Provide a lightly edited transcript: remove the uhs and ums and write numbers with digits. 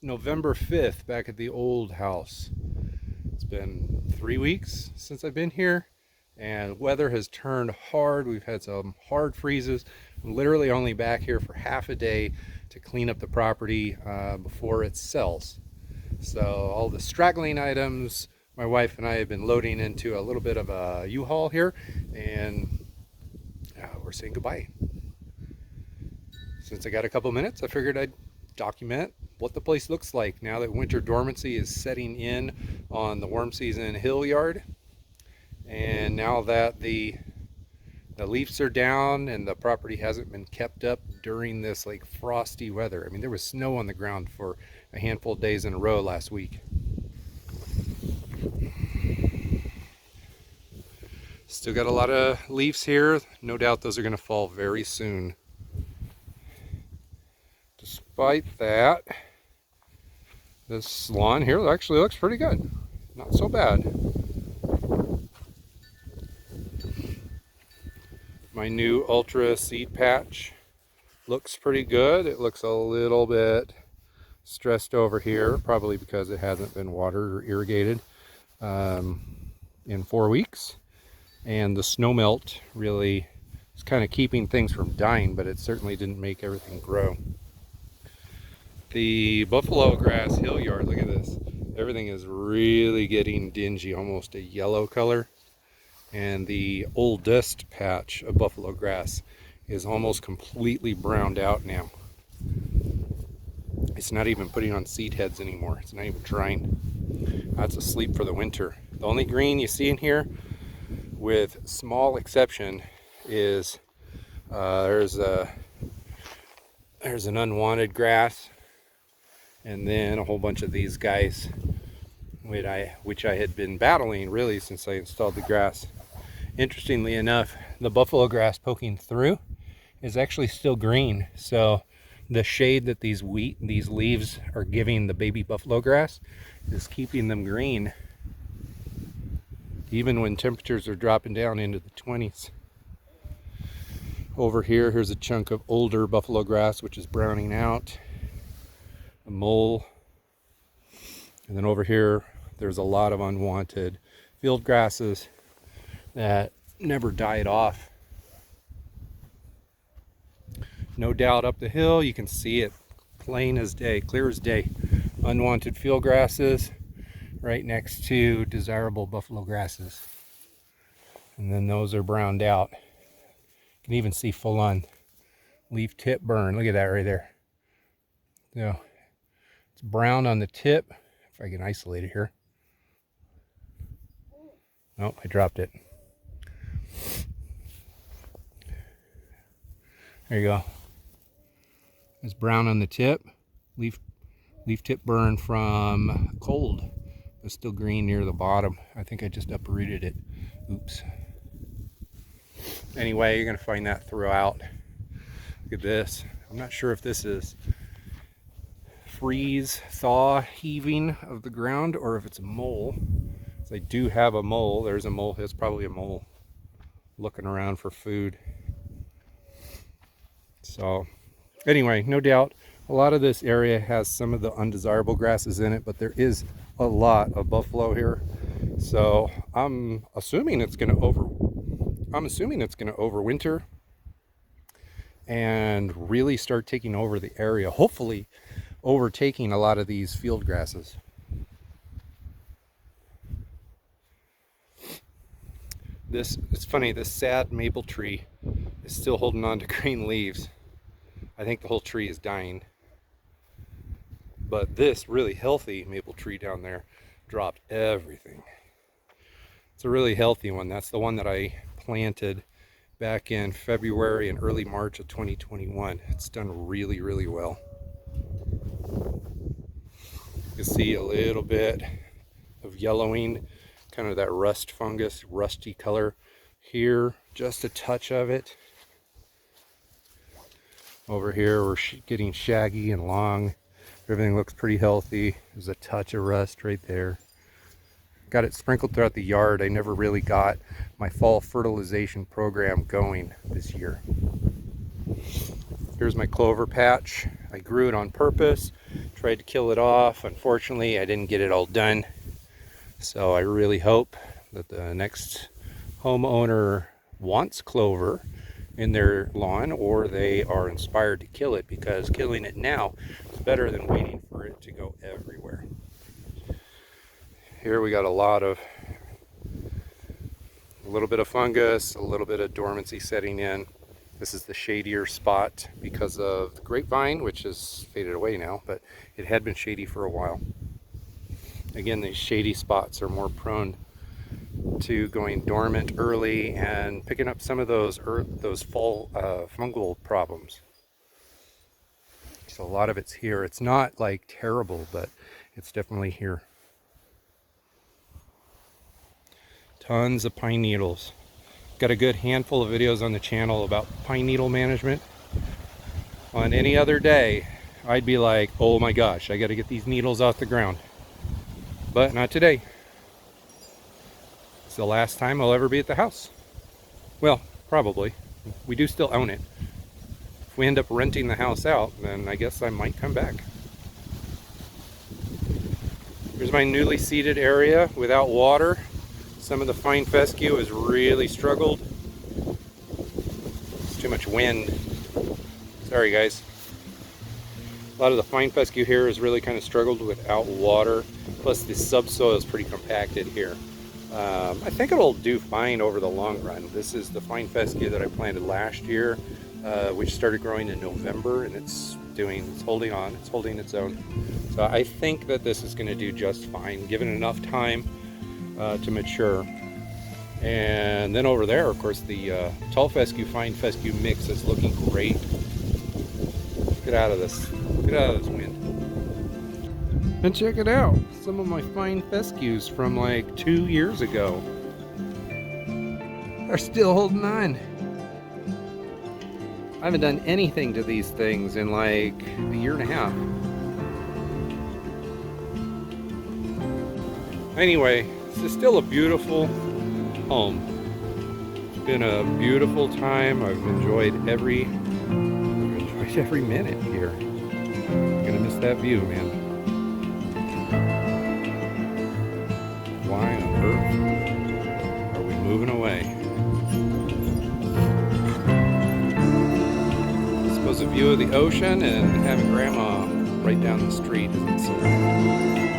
It's November 5th back at the old house. It's been 3 weeks since I've been here, and weather has turned hard. We've had some hard freezes. I'm literally only back here for half a day to clean up the property before it sells. So all the straggling items my wife and I have been loading into a little bit of a U-Haul here, and we're saying goodbye. Since I got a couple minutes, I figured I'd document what the place looks like now that winter dormancy is setting in on the warm season hill yard, and now that the leaves are down and the property hasn't been kept up during this like frosty weather. I mean, there was snow on the ground for a handful of days in a row last week. Still got a lot of leaves here. No doubt those are going to fall very soon. Despite that, this lawn here actually looks pretty good. Not so bad. My new Ultra seed patch looks pretty good. It looks a little bit stressed over here, probably because it hasn't been watered or irrigated in 4 weeks. And the snow melt really is kind of keeping things from dying, but it certainly didn't make everything grow. The buffalo grass hill yard, look at this. Everything is really getting dingy, almost a yellow color. And the oldest patch of buffalo grass is almost completely browned out now. It's not even putting on seed heads anymore. It's not even drying. That's asleep for the winter. The only green you see in here, with small exception, is there's an unwanted grass, and then a whole bunch of these guys, which I had been battling really since I installed the grass. Interestingly enough, the buffalo grass poking through is actually still green, so the shade that these leaves are giving the baby buffalo grass is keeping them green even when temperatures are dropping down into the 20s. Over here, here's a chunk of older buffalo grass which is browning out, a mole. And then over here, there's a lot of unwanted field grasses that never died off. No doubt up the hill, you can see it plain as day, clear as day. Unwanted field grasses right next to desirable buffalo grasses. And then those are browned out. You can even see full on leaf tip burn. Look at that right there. So it's brown on the tip. If I can isolate it here. Oh, I dropped it. There you go. It's brown on the tip. Leaf tip burn from cold. It's still green near the bottom. I think I just uprooted it. Oops. Anyway, you're going to find that throughout. Look at this. I'm not sure if this is freeze, thaw, heaving of the ground, or if it's a mole. So I do have a mole. There's a mole. It's probably a mole looking around for food. So anyway, no doubt a lot of this area has some of the undesirable grasses in it, but there is a lot of buffalo here. So I'm assuming it's going to overwinter and really start taking over the area, hopefully overtaking a lot of these field grasses. It's funny, this sad maple tree is still holding on to green leaves. I think the whole tree is dying. But this really healthy maple tree down there dropped everything. It's a really healthy one. That's the one that I planted back in February and early March of 2021. It's done really, really well. You can see a little bit of yellowing, kind of that rust fungus, rusty color here, just a touch of it. Over here we're getting shaggy and long. Everything looks pretty healthy. There's a touch of rust right there. Got it sprinkled throughout the yard. I never really got my fall fertilization program going this year. Here's my clover patch. I grew it on purpose tried to kill it off. Unfortunately, I didn't get it all done. So I really hope that the next homeowner wants clover in their lawn, or they are inspired to kill it, because killing it now is better than waiting for it to go everywhere. Here we got a little bit of fungus, a little bit of dormancy setting in. This is the shadier spot because of the grapevine, which has faded away now, but it had been shady for a while. Again, these shady spots are more prone to going dormant early and picking up some of those fall fungal problems. So a lot of it's here. It's not like terrible, but it's definitely here. Tons of pine needles. Got a good handful of videos on the channel about pine needle management. On any other day, I'd be like, oh my gosh, I got to get these needles off the ground. But not today. It's the last time I'll ever be at the house. Well, probably. We do still own it. If we end up renting the house out, then I guess I might come back. Here's my newly seeded area without water. Some of the fine fescue has really struggled. It's too much wind. Sorry guys. A lot of the fine fescue here has really kind of struggled without water. Plus the subsoil is pretty compacted here. I think it'll do fine over the long run. This is the fine fescue that I planted last year, which started growing in November, and it's holding on, it's holding its own. So I think that this is going to do just fine, given enough time to mature. And then over there, of course, the tall fescue, fine fescue mix is looking great. Get out of this wind. And check it out, some of my fine fescues from like 2 years ago are still holding on. I haven't done anything to these things in like a year and a half. Anyway, this is still a beautiful home. It's been a beautiful time. I've enjoyed every minute here. I'm gonna miss that view, man. Why on earth are we moving away? I suppose a view of the ocean and having grandma right down the street isn't so bad.